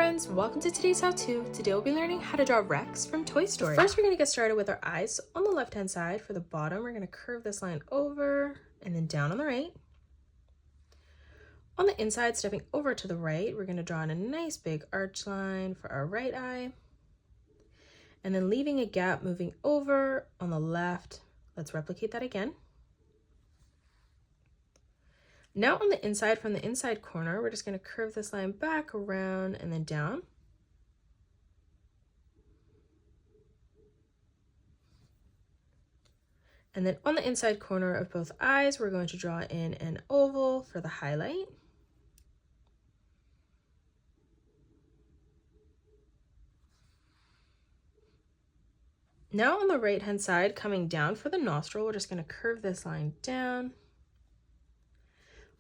friends, welcome to today's how-to. Today we'll be learning how to draw Rex from Toy Story. First, we're going to get started with our eyes. On the left hand side for the bottom, we're going to curve this line over and then down on the right. On the inside, stepping over to the right, we're going to draw in a nice big arch line for our right eye. And then leaving a gap moving over on the left. Let's replicate that again. Now on the inside, from the inside corner, we're just going to curve this line back around and then down. And then on the inside corner of both eyes, we're going to draw in an oval for the highlight. Now on the right hand side, coming down for the nostril, we're just going to curve this line down.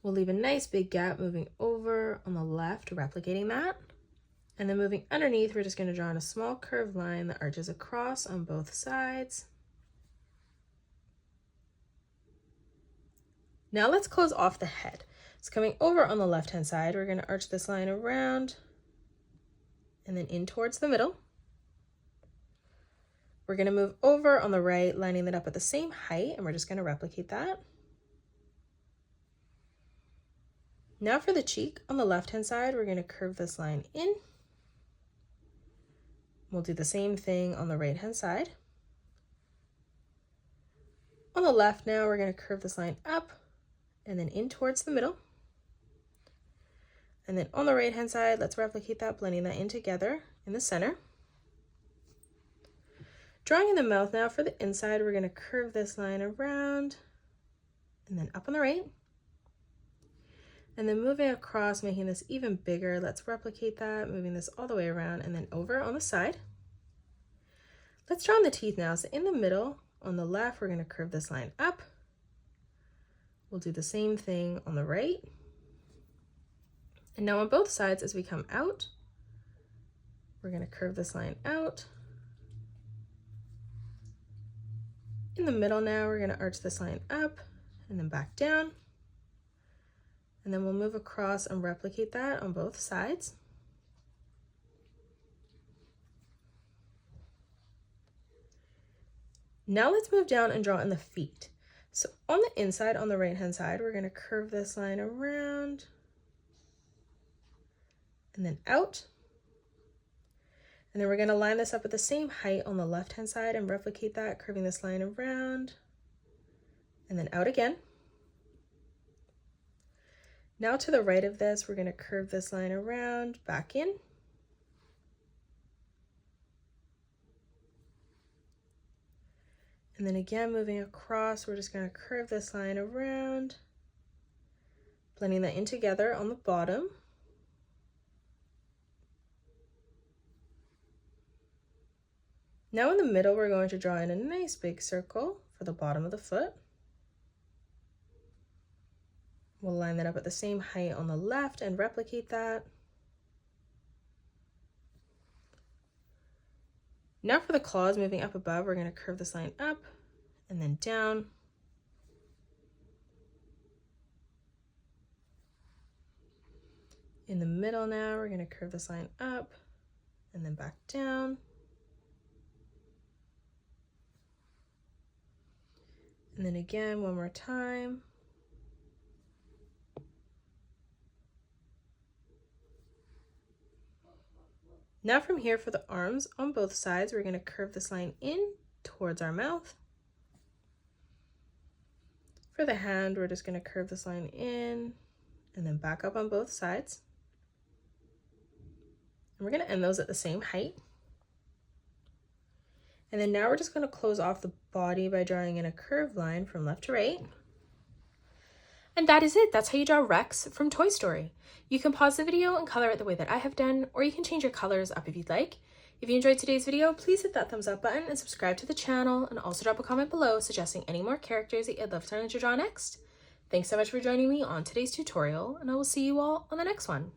We'll leave a nice big gap moving over on the left, replicating that. And then moving underneath, we're just going to draw in a small curved line that arches across on both sides. Now let's close off the head. So coming over on the left hand side, we're going to arch this line around and then in towards the middle. We're going to move over on the right, lining that up at the same height, and we're just going to replicate that. Now for the cheek, on the left-hand side, we're going to curve this line in. We'll do the same thing on the right-hand side. On the left now, we're going to curve this line up and then in towards the middle. And then on the right-hand side, let's replicate that, blending that in together in the center. Drawing in the mouth now, for the inside, we're going to curve this line around and then up on the right. And then moving across, making this even bigger, let's replicate that, moving this all the way around and then over on the side. Let's draw on the teeth now. So in the middle, on the left, we're going to curve this line up. We'll do the same thing on the right. And now on both sides, as we come out, we're going to curve this line out. In the middle now, we're going to arch this line up and then back down. And then we'll move across and replicate that on both sides. Now let's move down and draw in the feet. So on the inside, on the right-hand side, we're going to curve this line around and then out. And then we're going to line this up at the same height on the left-hand side and replicate that, curving this line around and then out again. Now to the right of this, we're going to curve this line around, back in. And then again, moving across, we're just going to curve this line around, blending that in together on the bottom. Now in the middle, we're going to draw in a nice big circle for the bottom of the foot. We'll line that up at the same height on the left and replicate that. Now for the claws, moving up above, we're going to curve this line up and then down. In the middle now, we're going to curve this line up and then back down. And then again, one more time. Now from here for the arms, on both sides, we're going to curve this line in towards our mouth. For the hand, we're just going to curve this line in and then back up on both sides. And we're going to end those at the same height. And then now we're just going to close off the body by drawing in a curved line from left to right. And that is it. That's how you draw Rex from Toy Story. You can pause the video and color it the way that I have done, or you can change your colors up if you'd like. If you enjoyed today's video, please hit that thumbs up button and subscribe to the channel, and also drop a comment below suggesting any more characters that you'd love to learn to draw next. Thanks so much for joining me on today's tutorial, and I will see you all on the next one.